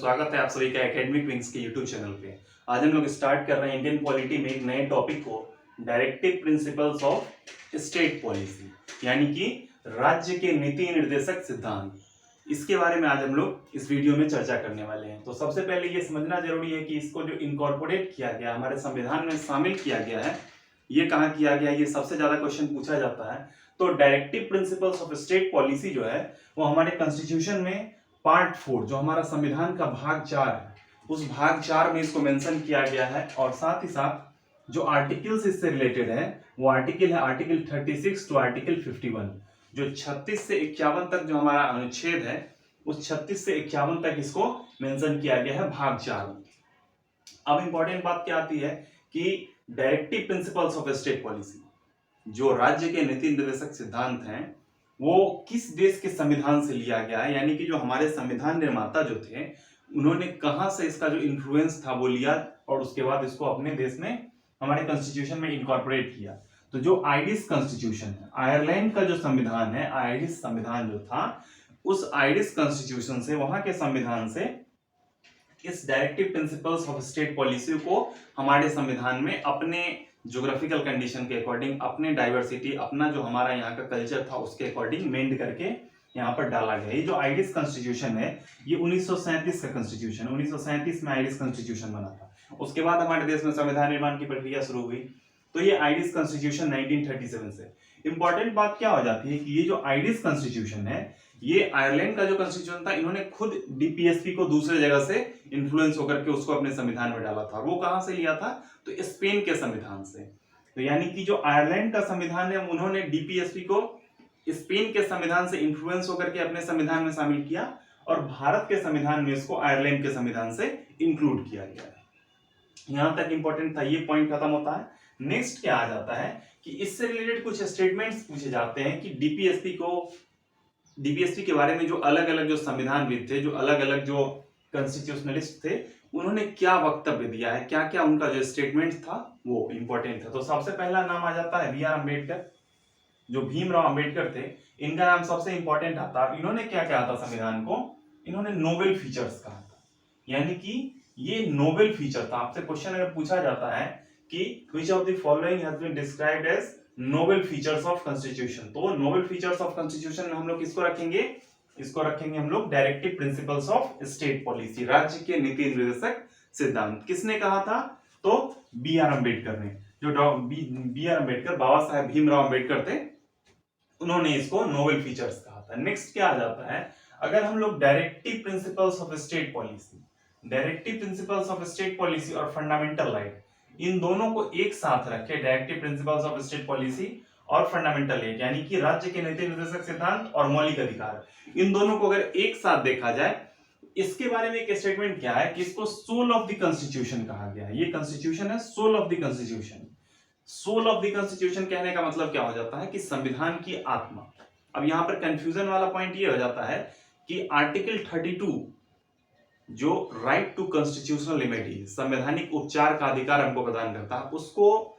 स्वागत है आप सभी का एकेडमिक विंग्स के यूट्यूब चैनल पे। आज हम लोग स्टार्ट कर रहे हैं इंडियन पॉलिटी में एक नए टॉपिक को, directive principles of state policy, यानी कि राज्य के नीति निर्देशक सिद्धांत। इसके बारे में आज हम लोग इस वीडियो में चर्चा करने वाले हैं। तो सबसे पहले ये समझना जरूरी है कि इसको जो इनकॉर्पोरेट किया गया, हमारे संविधान में शामिल किया गया है, ये कहाँ किया गया, ये सबसे ज्यादा क्वेश्चन पूछा जाता है। तो directive principles of state policy जो है वो हमारे कॉन्स्टिट्यूशन में पार्ट 4 जो हमारा संविधान का भाग 4 है, उस भाग 4 में इसको मेंशन किया गया है। और साथ ही साथ जो आर्टिकल्स इससे रिलेटेड है वो आर्टिकल है आर्टिकल 36 टू आर्टिकल 51। जो 36 से 51 तक जो हमारा अनुच्छेद है, उस 36 से 51 तक इसको मेंशन किया गया है भाग 4 में। अब इंपॉर्टेंट बात क्या आती है कि directive principles of state policy, जो राज्य के नीति निर्देशक सिद्धांत हैं, वो किस देश के संविधान से लिया गया है, यानी कि जो हमारे संविधान निर्माता जो थे उन्होंने कहां से इसका जो इन्फ्लुएंस था वो लिया और उसके बाद इसको अपने देश में हमारे कॉन्स्टिट्यूशन में इनकॉर्पोरेट किया। तो जो आयरिश कॉन्स्टिट्यूशन है, आयरलैंड का जो संविधान है, आयरिश संविधान जो था, उस आयरिश कॉन्स्टिट्यूशन से, वहां के संविधान से इस directive principles of state policy को हमारे संविधान में अपने ज्योग्राफिकल कंडीशन के अकॉर्डिंग, अपने डाइवर्सिटी, अपना जो हमारा यहाँ का कल्चर था उसके अकॉर्डिंग मेंड करके यहाँ पर डाला गया। ये जो आयरिश कॉन्स्टिट्यूशन है ये 1937 का कॉन्स्टिट्यूशन, 1937 में आयरिश कॉन्स्टिट्यूशन बना था। उसके बाद हमारे देश में संविधान निर्माण की प्रक्रिया शुरू हुई। तो ये आयरिश कॉन्स्टिट्यूशन 1937 से। इंपॉर्टेंट बात क्या हो जाती है कि ये जो आयरिश कॉन्स्टिट्यूशन है, ये आयरलैंड का जो कॉन्स्टिट्यूशन था, इन्होंने खुद डीपीएसपी को दूसरे जगह से इन्फ्लुएंस होकर के उसको अपने संविधान में डाला था। वो कहां से लिया था? तो स्पेन के संविधान से। तो यानी कि जो आयरलैंड का संविधान है उन्होंने डीपीएसपी को स्पेन के संविधान से इन्फ्लुएंस होकर के अपने संविधान में शामिल किया और भारत के संविधान में इसको आयरलैंड के संविधान से इंक्लूड किया गया है। यहां तक इंपॉर्टेंट था, ये पॉइंट खत्म होता है। नेक्स्ट क्या आ जाता है कि इससे रिलेटेड कुछ स्टेटमेंट्स पूछे जाते हैं कि डीपीएसपी के बारे में जो अलग अलग जो संविधानविद थे, जो अलग अलग जो कॉन्स्टिट्यूशनलिस्ट थे, उन्होंने क्या वक्तव्य दिया है, क्या क्या उनका जो स्टेटमेंट था वो इंपॉर्टेंट था। तो सबसे पहला नाम आ जाता है बी आर अम्बेडकर। जो भीमराव अम्बेडकर थे, इनका नाम सबसे इंपॉर्टेंट आता है। इन्होंने क्या कहा था संविधान को? इन्होंने नोबेल फीचर्स कहा था, यानी कि ये नोबेल फीचर था। आपसे क्वेश्चन अगर पूछा जाता है कि which of the following has been described as noble features of constitution, तो नोबेल फीचर्स ऑफ कॉन्स्टिट्यूशन में हम लोग किसको रखेंगे? इसको रखेंगे हम लोग directive principles of state policy, राज्य के नीति निर्देशक सिद्धांत। किसने कहा था? तो बी आर अम्बेडकर ने। जो बी आर अम्बेडकर, बाबा साहेब भीमराव अम्बेडकर थे, उन्होंने इसको नोबेल फीचर्स कहा था। नेक्स्ट क्या आ जाता है, अगर हम लोग directive principles of state policy, directive principles of state policy और फंडामेंटल राइट, इन दोनों को एक साथ रखे, directive principles of state policy और फंडामेंटल राइट, यानी कि राज्य के नीति निर्देशक सिद्धांत और मौलिक अधिकार, इन दोनों को अगर एक साथ देखा जाए, इसके बारे में एक स्टेटमेंट क्या है कि इसको सोल ऑफ द कॉन्स्टिट्यूशन कहा गया है। ये कॉन्स्टिट्यूशन है soul of the constitution. Soul of the constitution कहने का मतलब क्या हो जाता है कि संविधान की आत्मा। अब यहां पर कंफ्यूजन वाला पॉइंट ये हो जाता है कि आर्टिकल 32 जो राइट टू कॉन्स्टिट्यूशनल रेमेडी, संवैधानिक उपचार का अधिकार हमको प्रदान करता है, उसको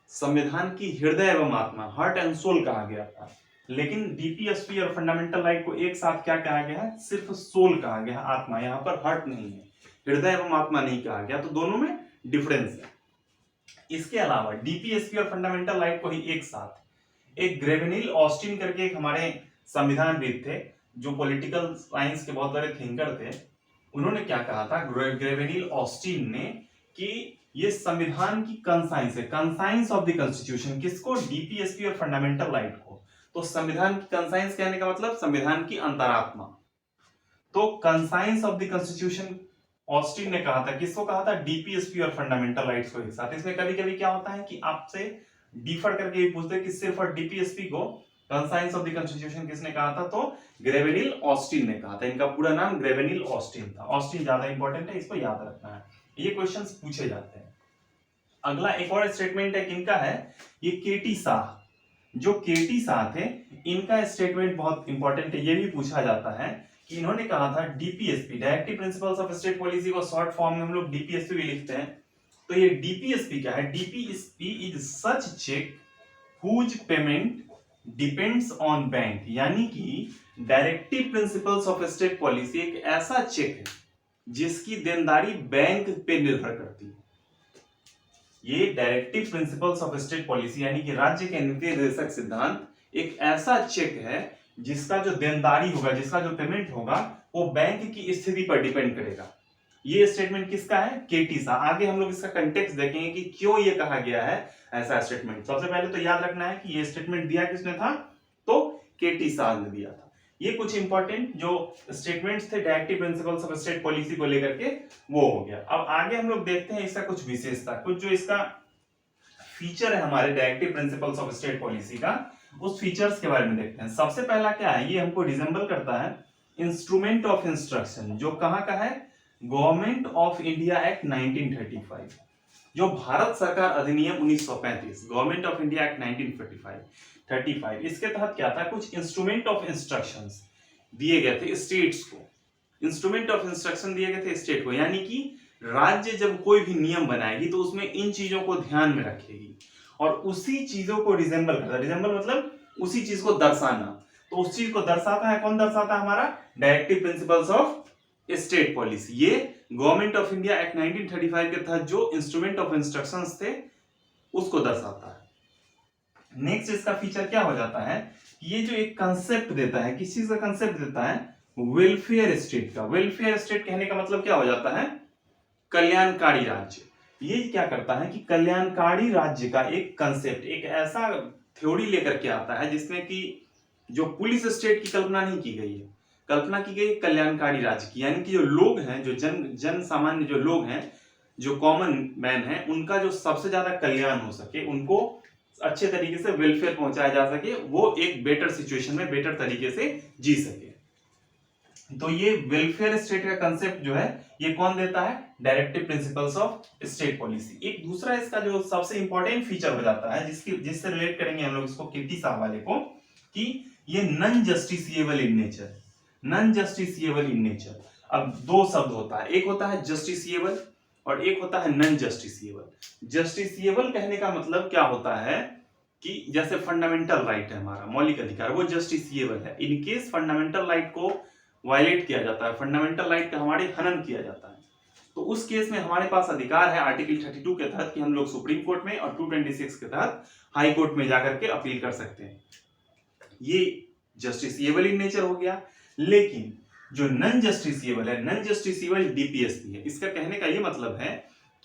संविधान की हृदय एवं आत्मा, हार्ट एंड सोल कहा गया था। लेकिन डीपीएसपी और फंडामेंटल राइट को एक साथ क्या कहा गया है? सिर्फ सोल कहा गया है, आत्मा। यहां पर हार्ट नहीं है, हृदय एवं आत्मा नहीं कहा गया, तो दोनों में डिफरेंस है। इसके अलावा डीपीएसपी और फंडामेंटल राइट को ही एक साथ एक ग्रेवेनिल ऑस्टिन करके एक हमारे संविधानविद थे, जो पॉलिटिकल साइंस के बहुत बड़े थिंकर थे, उन्होंने क्या कहा था ग्रेवेनिल ऑस्टिन ने कि ये संविधान की कंसाइंस है, कंसाइंस ऑफ द कॉन्स्टिट्यूशन। किसको? डीपीएसपी और फंडामेंटल राइट को। तो संविधान की कंसाइंस कहने का मतलब संविधान की अंतरात्मा। तो conscience of the constitution Austin ने कहा था, किसको कहा था? डीपीएसपी और फंडामेंटल राइट्स को एक साथ। इसमें कभी कभी क्या होता है कि आपसे डिफर करके भी पूछते हैं कि सिर्फ और डीपीएसपी को कंसाइंस ऑफ द कॉन्स्टिट्यूशन किसने कहा था? तो ग्रेवेनिल ऑस्टिन ने कहा था। इनका पूरा नाम ग्रेवेनिल ऑस्टिन था। ऑस्टिन ज्यादा इंपॉर्टेंट है, इसको याद रखना है, ये क्वेश्चंस पूछे जाते हैं। अगला एक और स्टेटमेंट है, किनका है? ये केटी शाह। जो केटी शाह थे, इनका स्टेटमेंट बहुत इंपॉर्टेंट है, ये भी पूछा जाता है कि इन्होंने कहा था DPSP, directive principles of state policy को शॉर्ट फॉर्म में हम लोग डीपीएसपी भी लिखते हैं। तो ये डीपीएसपी क्या है? DPSP is such cheque whose payment depends on bank, यानी कि directive principles of state policy एक ऐसा चेक है जिसकी देनदारी बैंक पे निर्भर करती है। ये directive principles of state policy यानी कि राज्य के नीति निर्देशक सिद्धांत एक ऐसा चेक है जिसका जो देनदारी होगा, जिसका जो पेमेंट होगा, वो बैंक की स्थिति पर डिपेंड करेगा। ये स्टेटमेंट किसका है? केटी शाह। आगे हम लोग इसका कंटेक्स्ट देखेंगे कि क्यों ये कहा गया है ऐसा स्टेटमेंट। सबसे पहले तो याद रखना है कि ये स्टेटमेंट दिया किसने था? तो केटी शाह ने दिया था। ये कुछ इंपॉर्टेंट जो स्टेटमेंट्स थे directive principles of state policy को लेकर के, वो हो गया। अब आगे हम लोग देखते हैं इसका कुछ विशेषता, कुछ जो इसका फीचर है हमारे directive principles of state policy का, उस फीचर्स के बारे में देखते हैं। सबसे पहला क्या है? ये हमको रिजेंबल करता है इंस्ट्रूमेंट ऑफ इंस्ट्रक्शन, जो कहां का है? गवर्नमेंट ऑफ इंडिया एक्ट 1935, जो भारत सरकार अधिनियम 1935, गवर्नमेंट ऑफ इंडिया एक्ट 1935, इसके तहत क्या था? कुछ इंस्ट्रूमेंट ऑफ इंस्ट्रक्शंस दिए गए थे स्टेट्स को। इंस्ट्रूमेंट ऑफ इंस्ट्रक्शन दिए गए थे स्टेट को, यानी कि राज्य जब कोई भी नियम बनाएगी तो उसमें इन चीजों को ध्यान में रखेगी और उसी चीजों को रिजेंबल करता है। रिजेंबल मतलब उसी चीज को दर्शाना। तो उस चीज को दर्शाता है कौन? दर्शाता है हमारा directive principles of state policy. ये गवर्नमेंट ऑफ इंडिया एक्ट 1935 के तहत जो इंस्ट्रूमेंट ऑफ इंस्ट्रक्शंस थे उसको दर्शाता है। नेक्स्ट इसका फीचर क्या हो जाता है? ये जो एक कंसेप्ट देता है, किस चीज का कंसेप्ट देता है? वेलफेयर स्टेट का। वेलफेयर स्टेट कहने का मतलब क्या हो जाता है? कल्याणकारी राज्य। ये क्या करता है कि कल्याणकारी राज्य का एक कंसेप्ट, एक ऐसा थ्योरी लेकर के आता है जिसमें कि जो पुलिस स्टेट की कल्पना नहीं की गई है, कल्पना की गई कल्याणकारी राज्य की, यानी कि जो लोग हैं, जो जन सामान्य जो लोग हैं, जो कॉमन मैन है, उनका जो सबसे ज्यादा कल्याण हो सके, उनको अच्छे तरीके से वेलफेयर पहुंचाया जा सके, वो एक बेटर सिचुएशन में बेटर तरीके से जी सके। तो ये वेलफेयर स्टेट का कंसेप्ट जो है ये कौन देता है? Directive principles of state policy. एक दूसरा इसका जो सबसे इंपॉर्टेंट फीचर हो जाता है, जिससे रिलेट करेंगे हम लोग इसको केटी शाह वाले को, कि ये non justiciable in nature. Non justiciable in nature. अब दो शब्द होता है, एक होता है जस्टिसिएबल और एक होता है नॉन जस्टिसिएबल। जस्टिसिएबल कहने का मतलब क्या होता है कि जैसे फंडामेंटल राइट है हमारा, मौलिक अधिकार, वो जस्टिसिएबल है। इन केस फंडामेंटल राइट को वायलेट किया जाता है, फंडामेंटल राइट का हमारे हनन किया जाता है, तो उस केस में हमारे पास अधिकार है आर्टिकल 32 के तहत कि हम लोग सुप्रीम कोर्ट में और 226 के तहत हाई कोर्ट में जाकर के अपील कर सकते हैं। ये जस्टिसिएबल इन नेचर हो गया। लेकिन जो नॉन जस्टिसिएबल है, नॉन जस्टिसिएबल डीपीएसपी है। इसका कहने का ये मतलब है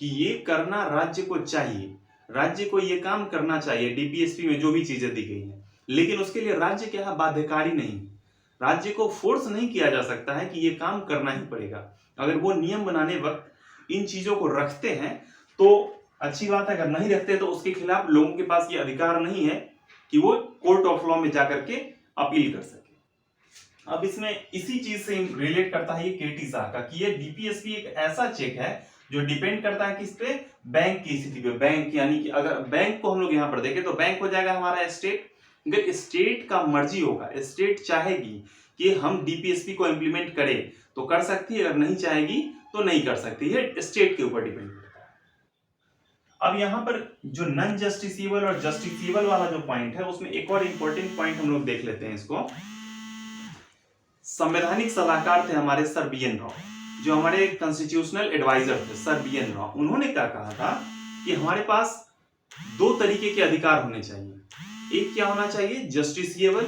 कि ये करना राज्य को चाहिए, राज्य को ये काम करना चाहिए डीपीएसपी में जो भी चीजें दी गई हैं, लेकिन उसके लिए राज्य क्या है? बाध्यकारी नहीं। राज्य को फोर्स नहीं किया जा सकता है कि ये काम करना ही पड़ेगा। अगर वो नियम बनाने वक्त इन चीजों को रखते हैं तो अच्छी बात है, अगर नहीं रखते तो उसके खिलाफ लोगों के पास ये अधिकार नहीं है कि वो कोर्ट ऑफ लॉ में जाकर के अपील कर सके। अब इसमें इसी चीज से रिलेट करता है ये केटी शाह का, कि ये डीपीएसपी एक ऐसा चेक है जो डिपेंड करता है किस पे? बैंक की स्थिति पे। बैंक यानी कि अगर बैंक को हम लोग यहाँ पर देखें तो बैंक हो जाएगा हमारा स्टेट। अगर स्टेट का मर्जी होगा, स्टेट चाहेगी कि हम डीपीएसपी को इंप्लीमेंट करें तो कर सकती है, अगर नहीं चाहेगी तो नहीं कर सकती है। स्टेट के ऊपर डिपेंड करता है। अब यहाँ पर जो नॉन जस्टिसिएबल और जस्टिसिएबल वाला जो पॉइंट है, उसमें एक और इंपॉर्टेंट पॉइंट हम लोग देख लेते हैं इसको। संवैधानिक सलाहकार थे हमारे सर BN राव, जो हमारे कॉन्स्टिट्यूशनल एडवाइजर थे सर BN राव। उन्होंने क्या कहा था कि हमारे पास दो तरीके के अधिकार होने चाहिए। एक क्या होना चाहिए? जस्टिसिएबल,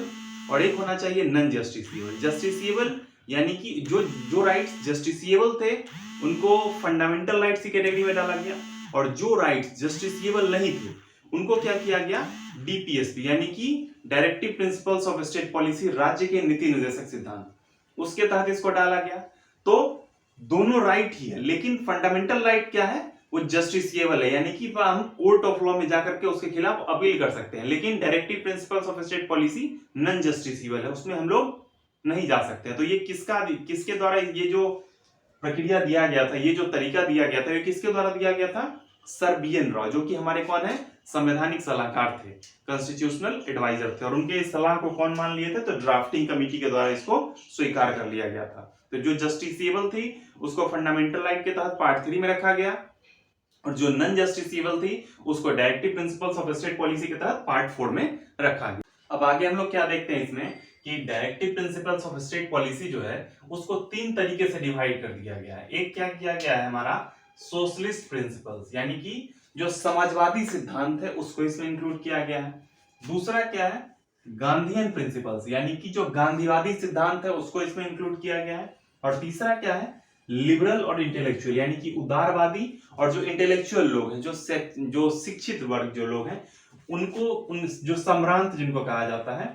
और एक होना चाहिए नॉन जस्टिसिएबल। जस्टिसिएबल यानी कि जो राइट्स जस्टिसिएबल थे उनको फंडामेंटल राइट्स की कैटेगरी में डाला गया, और जो राइट्स जस्टिसिएबल नहीं थे उनको क्या किया गया? डीपीएसपी यानी कि directive principles of state policy, राज्य के नीति निर्देशक सिद्धांत, उसके तहत इसको डाला गया। तो दोनों राइट ही है, लेकिन फंडामेंटल राइट क्या है? वो जस्टिसिएबल है, यानी कि हम कोर्ट ऑफ लॉ में जाकर के उसके खिलाफ अपील कर सकते हैं। लेकिन directive principles of state policy non justiciable है, उसमें हम लोग नहीं जा सकते। तो ये किसके द्वारा ये जो प्रक्रिया दिया गया था, ये जो तरीका दिया गया था, ये किसके द्वारा दिया गया था? सर BN राव, जो कि हमारे कौन है? संवैधानिक सलाहकार थे, कॉन्स्टिट्यूशनल एडवाइजर थे। और उनके इस सलाह को कौन मान लिए थे? तो ड्राफ्टिंग कमेटी के द्वारा इसको स्वीकार कर लिया गया था। तो जो जस्टिसिएबल थी उसको फंडामेंटल राइट के तहत पार्ट 3 में रखा गया, और जो नॉन जस्टिसिएबल थी उसको directive principles of state policy के तहत पार्ट 4 में रखा गया। अब आगे हम लोग क्या देखते हैं इसमें कि directive principles of state policy जो है उसको 3 तरीके से डिवाइड कर दिया गया है। एक क्या किया गया है हमारा सोशलिस्ट प्रिंसिपल्स, यानी कि जो समाजवादी सिद्धांत है उसको इसमें इंक्लूड किया गया है। दूसरा क्या है गांधीयन प्रिंसिपल्स, यानी कि जो गांधीवादी सिद्धांत है उसको इसमें इंक्लूड किया गया है। और तीसरा क्या है लिबरल और इंटेलेक्चुअल, यानी कि उदारवादी और जो इंटेलेक्चुअल लोग हैं, जो शिक्षित वर्ग जो लोग हैं उनको जो संभ्रांत जिनको कहा जाता है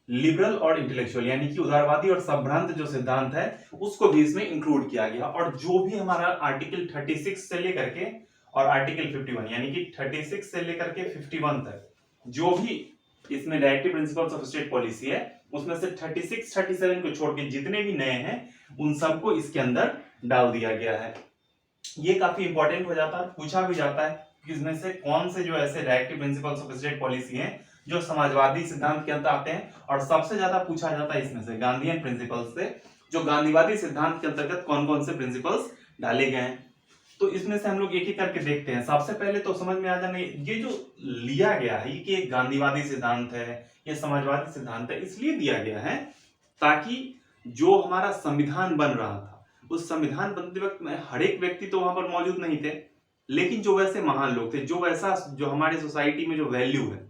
लिबरल और इंटेलेक्चुअल, यानी कि उदारवादी और संभ्रांत जो सिद्धांत है उसको भी इसमें इंक्लूड किया गया। और जो भी हमारा आर्टिकल 36 से लेकर के और आर्टिकल 51, यानी कि 36 से लेकर के 51 तक जो भी इसमें directive principles of state policy है उसमें से 36, 37 को छोड़ के जितने भी नए हैं उन सबको इसके अंदर डाल दिया गया है। ये काफी इंपॉर्टेंट हो जाता है, पूछा भी जाता है कि इसमें से कौन से जो ऐसे directive principles of state policy हैं जो समाजवादी सिद्धांत के अंदर आते हैं। और सबसे ज्यादा पूछा जाता है इसमें से गांधीयन प्रिंसिपल्स से, जो गांधीवादी सिद्धांत के अंतर्गत कौन कौन से प्रिंसिपल्स डाले गए हैं। तो इसमें से हम लोग एक एक करके देखते हैं। सबसे पहले तो समझ में आ जाना ये जो लिया गया है कि एक गांधीवादी सिद्धांत है, ये समाजवादी सिद्धांत है, इसलिए दिया गया है ताकि जो हमारा संविधान बन रहा था उस संविधान बनते वक्त में हर एक व्यक्ति तो वहां पर मौजूद नहीं थे, लेकिन जो वैसे महान लोग थे, जो वैसा जो हमारे सोसाइटी में जो वैल्यू है,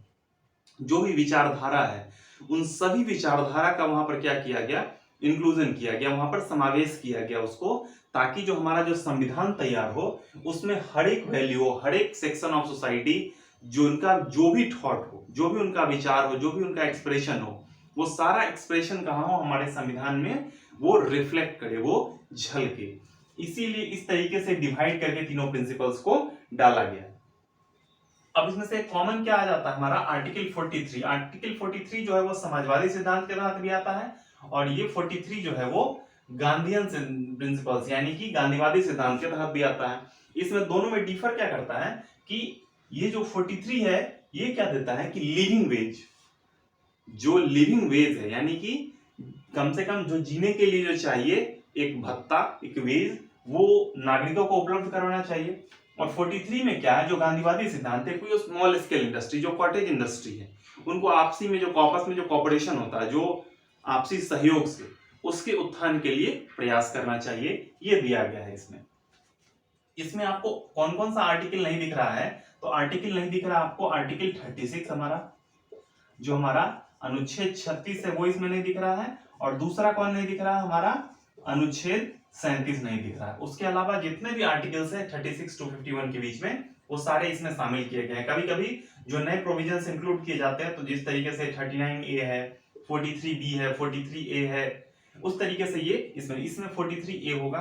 जो भी विचारधारा है, उन सभी विचारधारा का वहां पर क्या किया गया इंक्लूजन किया गया, वहां पर समावेश किया गया उसको, ताकि जो हमारा जो संविधान तैयार हो उसमें हर एक वैल्यू हो, हर एक सेक्शन ऑफ सोसाइटी जो उनका जो भी थॉट हो, जो भी उनका विचार हो, जो भी उनका एक्सप्रेशन हो, वो सारा एक्सप्रेशन कहाँ हो हमारे संविधान में वो रिफ्लेक्ट करे, वो झलके। इसीलिए इस तरीके से डिवाइड करके तीनों प्रिंसिपल्स को डाला गया। अब इसमें से कॉमन क्या आ जाता है हमारा आर्टिकल 43। आर्टिकल 43 जो है वो समाजवादी सिद्धांत के तहत भी आता है और ये 43 जो है वो गांधीयन प्रिंसिपल्स यानी कि गांधीवादी सिद्धांत के तहत भी आता है। इसमें दोनों में डिफर क्या करता है कि ये जो 43 है ये क्या देता है कि लिविंग वेज, जो लिविंग वेज है यानी कि कम से कम जो जीने के लिए जो चाहिए एक भत्ता, एक वेज, वो नागरिकों को उपलब्ध करवाना चाहिए। और 43 में क्या है जो गांधीवादी सिद्धांत है, कोई स्मॉल स्केल इंडस्ट्री जो कॉटेज इंडस्ट्री है उनको आपसी में जो आपस में जो कॉपरेशन होता है, जो आपसी सहयोग से उसके उत्थान के लिए प्रयास करना चाहिए, ये दिया गया है इसमें। इसमें आपको कौन कौन सा आर्टिकल नहीं दिख रहा है, तो आर्टिकल नहीं दिख रहा आपको आर्टिकल 36 हमारा जो हमारा अनुच्छेद 36 है वो इसमें नहीं दिख रहा है, और दूसरा कौन नहीं दिख रहा हमारा अनुच्छेद 37 नहीं दिख रहा है। उसके अलावा जितने भी आर्टिकल्स हैं 36 to 51 के बीच में वो सारे इसमें शामिल किए गए हैं। कभी कभी जो नए प्रोविजंस इंक्लूड किए जाते हैं तो जिस तरीके से 39A है, 43B है, 43A है, उस तरीके से ये इसमें 43A होगा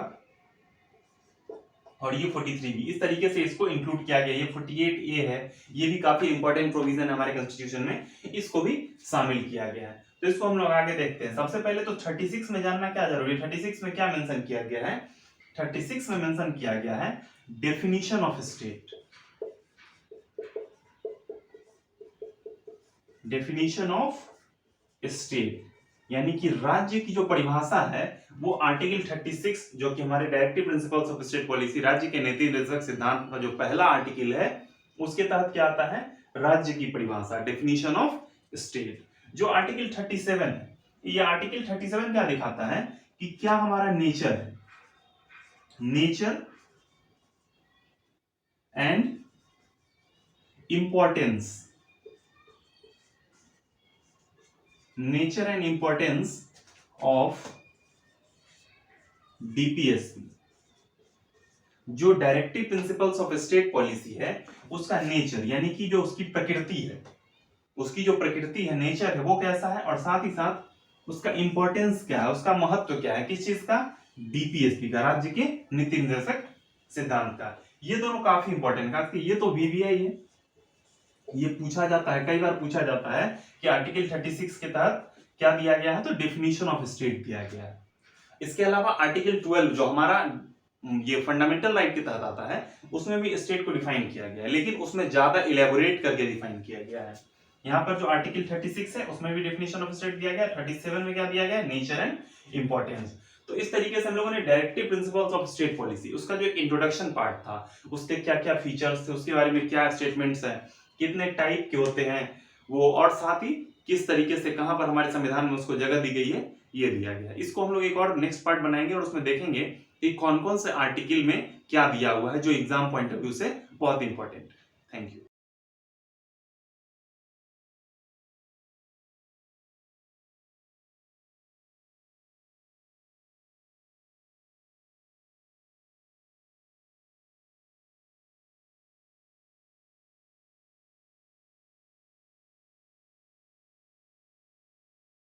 और ये 43B, इस तरीके से इसको इंक्लूड किया गया। ये 48A है, ये भी काफी इंपॉर्टेंट प्रोविजन है हमारे कॉन्स्टिट्यूशन में, इसको भी शामिल किया गया है। तो इसको हम लोग आगे देखते हैं। सबसे पहले तो 36 में जानना क्या जरूरी है, 36 में क्या मेंशन किया गया है, 36 में मेंशन किया गया है definition of state. Definition of state यानी कि राज्य की जो परिभाषा है वो आर्टिकल 36 जो कि हमारे directive principles of state policy, राज्य के नीति निर्देशक सिद्धांत का जो पहला आर्टिकल है उसके तहत क्या आता है, राज्य की परिभाषा, डेफिनेशन ऑफ स्टेट। जो आर्टिकल 37 है, ये आर्टिकल 37 क्या दिखाता है कि क्या हमारा नेचर है, nature and importance, nature and importance of DPSP. जो directive principles of state policy है उसका नेचर यानी कि जो उसकी प्रकृति है, उसकी जो प्रकृति है, नेचर है, वो कैसा है, और साथ ही साथ उसका इंपॉर्टेंस क्या है, उसका महत्व क्या है, किस चीज का, डीपीएसपी का, राज्य के नीति निर्देशक सिद्धांत का। ये दोनों काफी इंपॉर्टेंट है, ये तो वीवीआई है, ये पूछा जाता है, कई बार पूछा जाता है कि आर्टिकल 36 के तहत क्या दिया गया है, तो डेफिनेशन ऑफ स्टेट दिया गया है। इसके अलावा आर्टिकल 12 जो हमारा ये फंडामेंटल राइट के तहत आता है उसमें भी स्टेट को डिफाइन किया गया है, लेकिन उसमें ज्यादा इलेबोरेट करके डिफाइन किया गया है। यहाँ पर जो आर्टिकल 36 है उसमें भी डेफिनेशन ऑफ स्टेट दिया गया है, 37 में क्या दिया गया है, नेचर एंड इंपॉर्टेंस। तो इस तरीके से हम लोगों ने directive principles of state policy, उसका जो इंट्रोडक्शन पार्ट था, उसके क्या क्या फीचर्स थे, उसके बारे में क्या स्टेटमेंट्स हैं, कितने टाइप के होते हैं वो, और साथ ही किस तरीके से कहां पर हमारे संविधान में उसको जगह दी गई है, ये दिया गया है। इसको हम लोग एक और नेक्स्ट पार्ट बनाएंगे और उसमें देखेंगे कि कौन कौन से आर्टिकल में क्या दिया हुआ है जो एग्जाम पॉइंट ऑफ व्यू से बहुत इंपॉर्टेंट। Thank you.